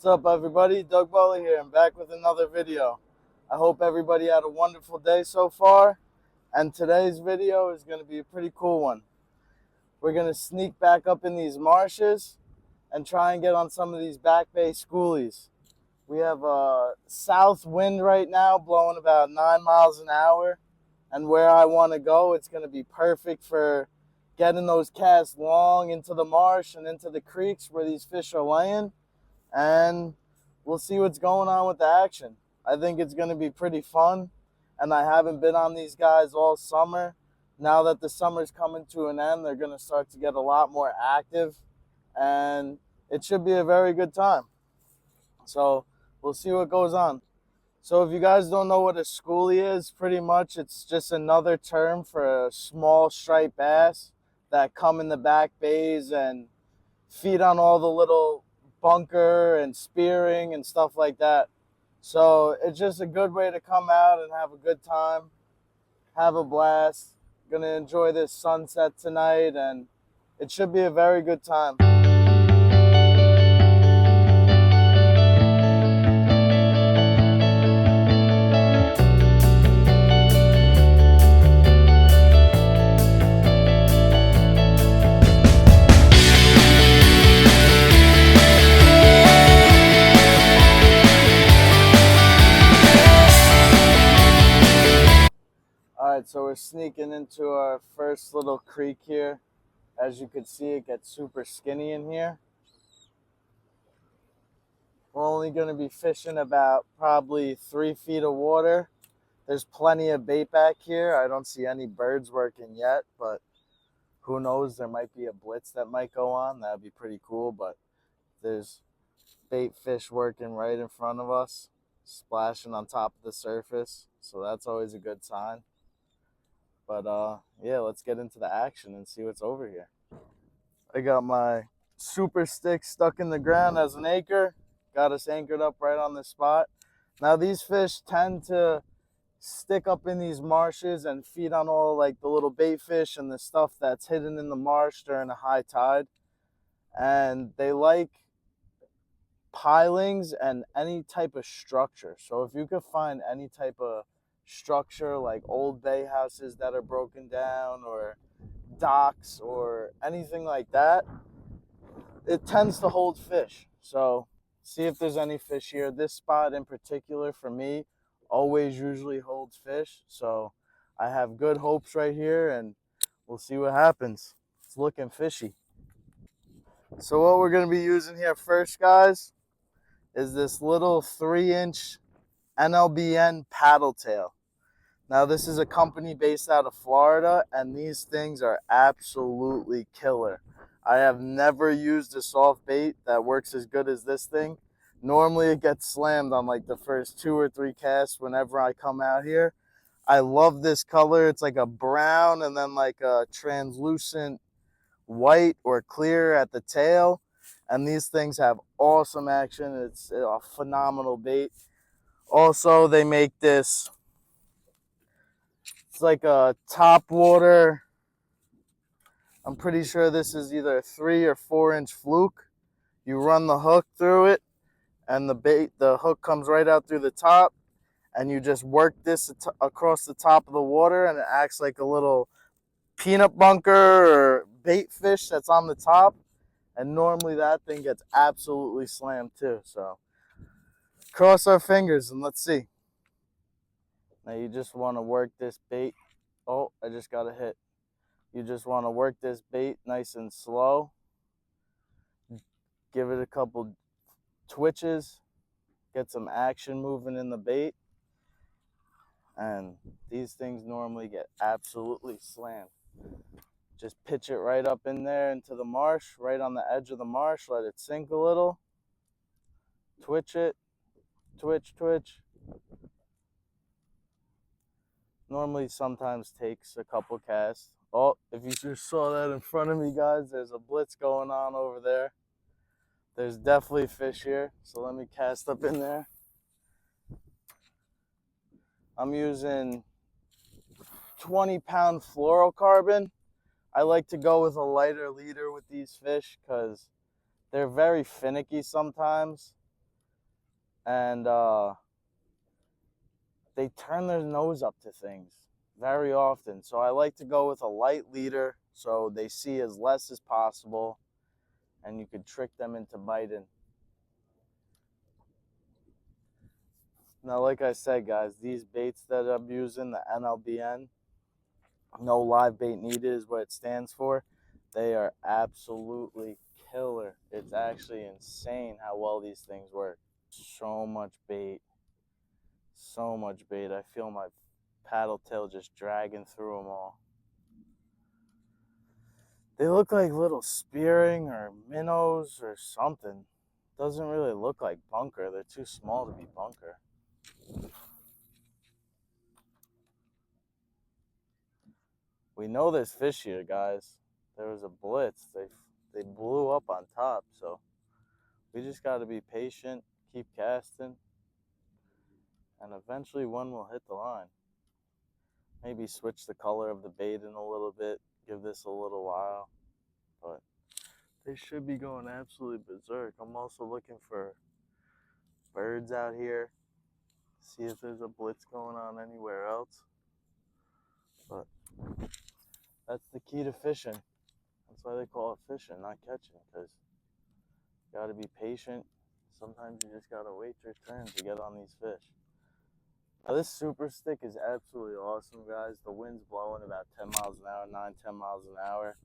What's up, everybody? Doug Butler here. I'm back with another video. I hope everybody had a wonderful day so far, and today's video is going to be a pretty cool one. We're going to sneak back up in these marshes and try and get on some of these back bay schoolies. We have a south wind right now blowing about 9 miles an hour, and where I want to go, it's going to be perfect for getting those casts long into the marsh and into the creeks where these fish are laying, and we'll see what's going on with the action. I think it's going to be pretty fun, and I haven't been on these guys all summer. Now that the summer's coming to an end, they're going to start to get a lot more active, and it should be a very good time. So we'll see what goes on. So if you guys don't know what a schoolie is, pretty much it's just another term for a small striped bass that come in the back bays and feed on all the little bunker and spearing and stuff like that. So it's just a good way to come out and have a good time, have a blast. Gonna enjoy this sunset tonight, and it should be a very good time. Alright, so we're sneaking into our first little creek here. As you can see, it gets super skinny in here. We're only going to be fishing about probably 3 feet of water. There's plenty of bait back here. I don't see any birds working yet, but who knows? There might be a blitz that might go on. That would be pretty cool, but there's bait fish working right in front of us, splashing on top of the surface, so that's always a good sign. But yeah, let's get into the action and see what's over here. I got my super stick stuck in the ground as an anchor. Got us anchored up right on the spot. Now these fish tend to stick up in these marshes and feed on all like the little bait fish and the stuff that's hidden in the marsh during a high tide. And they like pilings and any type of structure. So if you could find any type of structure like old bay houses that are broken down or docks or anything like that, it tends to hold fish. So see if there's any fish here. This spot in particular for me always usually holds fish, so I have good hopes right here, and we'll see what happens. It's looking fishy. So what we're going to be using here first, guys, is this little 3-inch NLBN paddle tail. Now this is a company based out of Florida, and these things are absolutely killer. I have never used a soft bait that works as good as this thing. Normally it gets slammed on like the first 2 or 3 casts whenever I come out here. I love this color. It's like a brown and then like a translucent white or clear at the tail. And these things have awesome action. It's a phenomenal bait. Also, they make this, it's like a top water. I'm pretty sure this is either a 3 or 4-inch fluke. You run the hook through it, and the hook comes right out through the top, and you just work this across the top of the water, and it acts like a little peanut bunker or bait fish that's on the top. And normally that thing gets absolutely slammed too. So cross our fingers and let's see. Now you just want to work this bait. Oh, I just got a hit. You just want to work this bait nice and slow. Give it a couple twitches. Get some action moving in the bait. And these things normally get absolutely slammed. Just pitch it right up in there into the marsh, right on the edge of the marsh. Let it sink a little. Twitch it. Twitch, twitch. Normally sometimes takes a couple casts. Oh, if you just saw that in front of me, guys, there's a blitz going on over there. There's definitely fish here, so let me cast up in there. I'm using 20-pound fluorocarbon. I like to go with a lighter leader with these fish because they're very finicky sometimes. and they turn their nose up to things very often. So I like to go with a light leader so they see as less as possible, and you could trick them into biting. Now, like I said, guys, these baits that I'm using, the NLBN, no live bait needed is what it stands for. They are absolutely killer. It's actually insane how well these things work. So much bait. So much bait. I feel my paddle tail just dragging through them all. They look like little spearing or minnows or something. Doesn't really look like bunker. They're too small to be bunker. We know there's fish here, guys. There was a blitz. They blew up on top, so we just got to be patient, keep casting, and eventually one will hit the line. Maybe switch the color of the bait in a little bit, give this a little while, but they should be going absolutely berserk. I'm also looking for birds out here, see if there's a blitz going on anywhere else. But that's the key to fishing. That's why they call it fishing, not catching, because you got to be patient. Sometimes you just got to wait your turn to get on these fish. Now, this super stick is absolutely awesome, guys. The wind's blowing about 10 miles an hour, 9-10 miles an hour,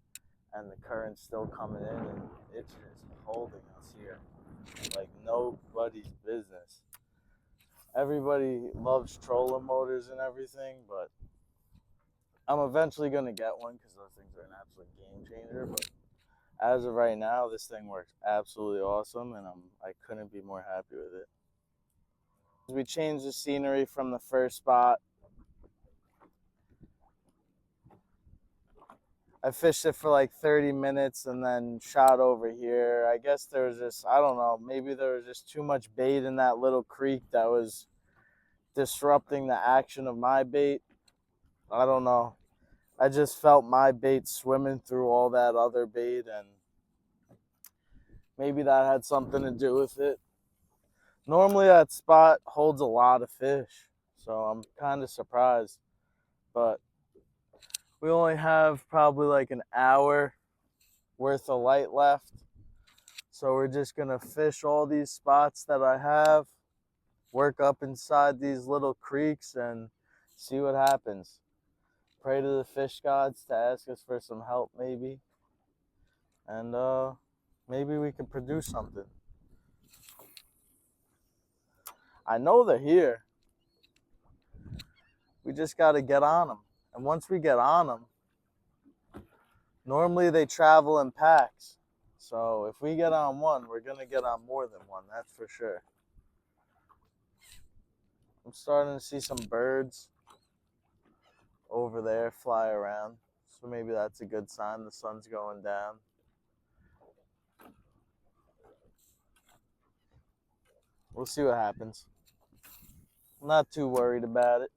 and the current's still coming in, and it's just holding us here like nobody's business. Everybody loves trolling motors and everything, but I'm eventually going to get one because those things are an absolute game changer. But as of right now, this thing works absolutely awesome, and I couldn't be more happy with it. We changed the scenery from the first spot. I fished it for like 30 minutes and then shot over here. I guess there was just, I don't know, maybe there was just too much bait in that little creek that was disrupting the action of my bait. I don't know. I just felt my bait swimming through all that other bait, and maybe that had something to do with it. Normally that spot holds a lot of fish, so I'm kind of surprised. But we only have probably like an hour worth of light left. So we're just going to fish all these spots that I have, work up inside these little creeks, and see what happens. Pray to the fish gods to ask us for some help, maybe. And maybe we can produce something. I know they're here. We just got to get on them. And once we get on them, normally they travel in packs. So if we get on one, we're going to get on more than one, that's for sure. I'm starting to see some birds over there fly around. So maybe that's a good sign. The sun's going down. We'll see what happens. I'm not too worried about it.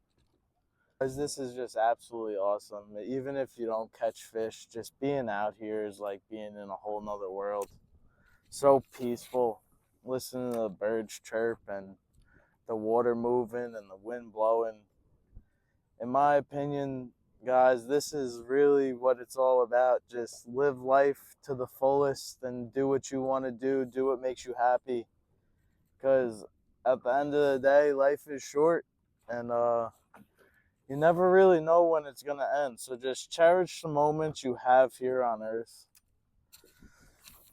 This is just absolutely awesome. Even if you don't catch fish, just being out here is like being in a whole nother world. So peaceful. Listening to the birds chirp and the water moving and the wind blowing. In my opinion, guys, this is really what it's all about. Just live life to the fullest and do what you want to do what makes you happy. Because at the end of the day, life is short, and you never really know when it's going to end. So just cherish the moments you have here on earth.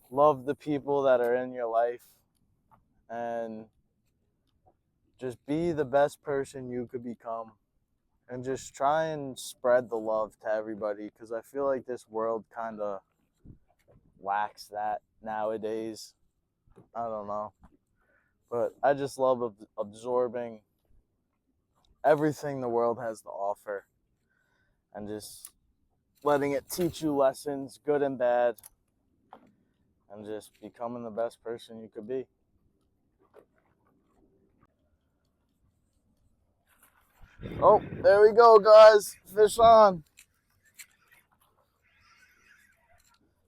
Love the people that are in your life, and just be the best person you could become. And just try and spread the love to everybody, because I feel like this world kind of lacks that nowadays. I don't know. But I just love absorbing everything the world has to offer and just letting it teach you lessons, good and bad, and just becoming the best person you could be. Oh, there we go, guys. Fish on.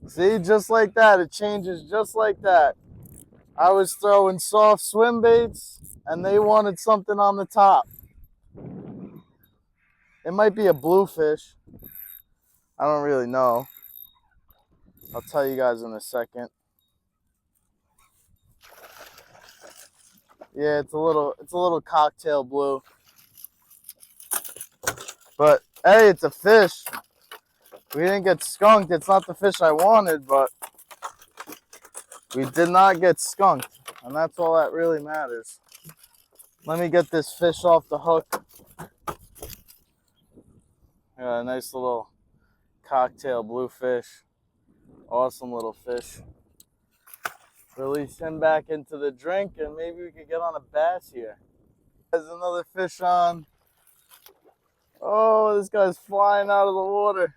See, just like that. It changes just like that. I was throwing soft swim baits and they wanted something on the top. It might be a bluefish. I don't really know. I'll tell you guys in a second. Yeah, it's a little cocktail blue. But hey, it's a fish. We didn't get skunked. It's not the fish I wanted, but we did not get skunked. And that's all that really matters. Let me get this fish off the hook. Yeah, a nice little cocktail bluefish. Awesome little fish. Release him back into the drink and maybe we could get on a bass here. There's another fish on. Oh, this guy's flying out of the water.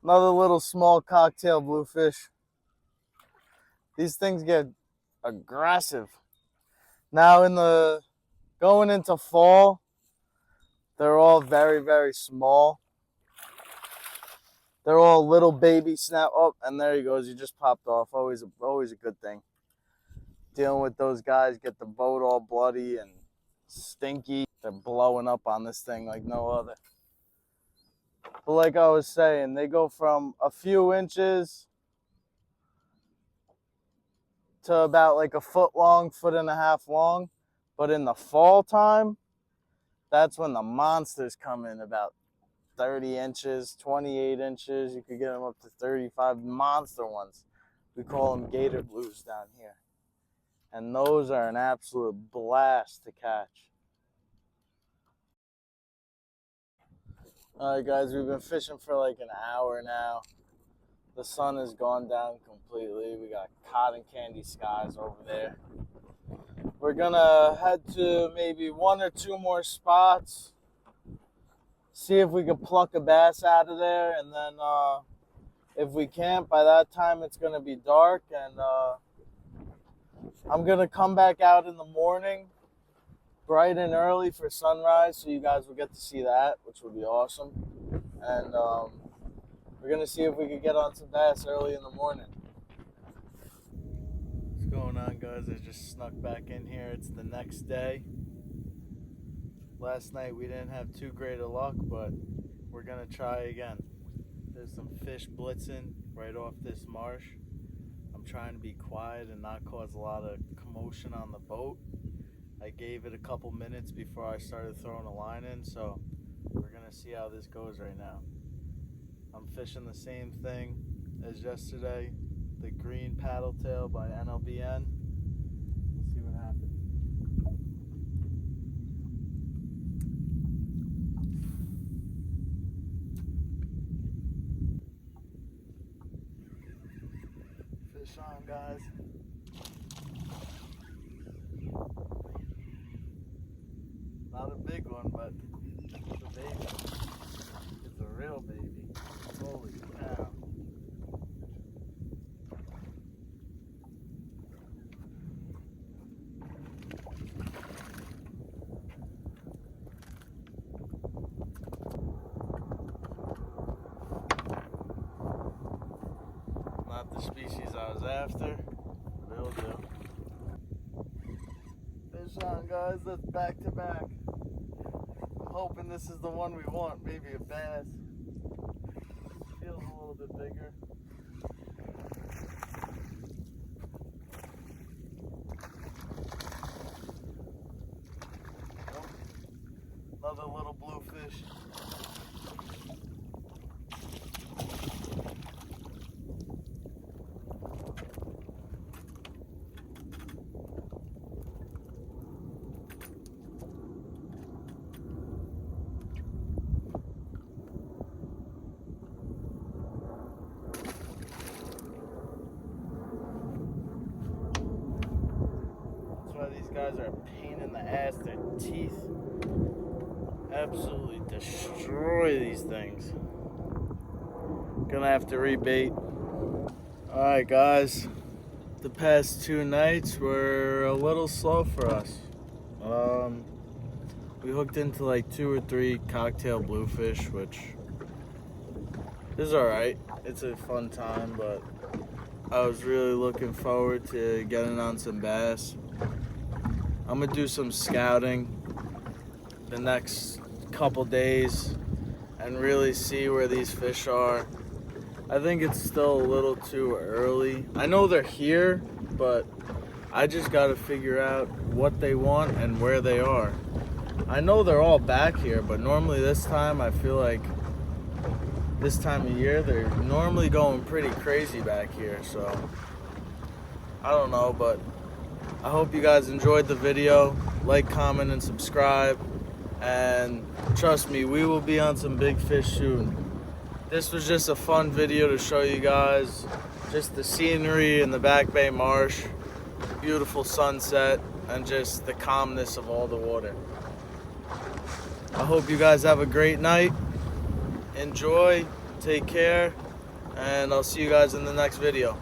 Another little small cocktail bluefish. These things get aggressive. Now going into fall, they're all very, very small. They're all little baby snap. Oh, and there he goes. He just popped off. Always a good thing. Dealing with those guys, get the boat all bloody and stinky. They're blowing up on this thing like no other. But like I was saying, they go from a few inches to about like a foot long, 1.5 feet long. But in the fall time, that's when the monsters come in, about 30 inches, 28 inches. You could get them up to 35 monster ones. We call them gator blues down here. And those are an absolute blast to catch. All right, guys, we've been fishing for like an hour now. The sun has gone down completely. We got cotton candy skies over there. We're gonna head to maybe 1 or 2 more spots. See if we can pluck a bass out of there. And then if we can't, by that time it's gonna be dark. And I'm gonna come back out in the morning, bright and early for sunrise. So you guys will get to see that, which would be awesome. And we're gonna see if we can get on some bass early in the morning. What's going on, guys? I just snuck back in here. It's the next day. Last night we didn't have too great of luck, but we're gonna try again. There's some fish blitzing right off this marsh. I'm trying to be quiet and not cause a lot of commotion on the boat. I gave it a couple minutes before I started throwing a line in, so we're gonna see how this goes right now. I'm fishing the same thing as yesterday, the green paddle tail by NLBN. Let's see what happens. Fish on, guys. Not a big one, but it's a baby. It's a real baby. Holy cow. Not the species I was after. Will do. Fish on, guys. That's back to back. I'm hoping this is the one we want. Maybe a bass. Feels a little bit bigger. Nope. Another little bluefish. These guys are a pain in the ass. Their teeth absolutely destroy these things. Gonna have to rebait. Alright, guys, the past 2 nights were a little slow for us. We hooked into like 2 or 3 cocktail bluefish, which is alright. It's a fun time, but I was really looking forward to getting on some bass. I'm gonna do some scouting the next couple days and really see where these fish are. I think it's still a little too early. I know they're here, but I just gotta figure out what they want and where they are. I know they're all back here, but normally this time, I feel like this time of year, they're normally going pretty crazy back here, so I don't know, but I hope you guys enjoyed the video. Like, comment, and subscribe, and trust me, we will be on some big fish soon. This was just a fun video to show you guys just the scenery in the Back Bay Marsh, beautiful sunset, and just the calmness of all the water. I hope you guys have a great night. Enjoy, take care, and I'll see you guys in the next video.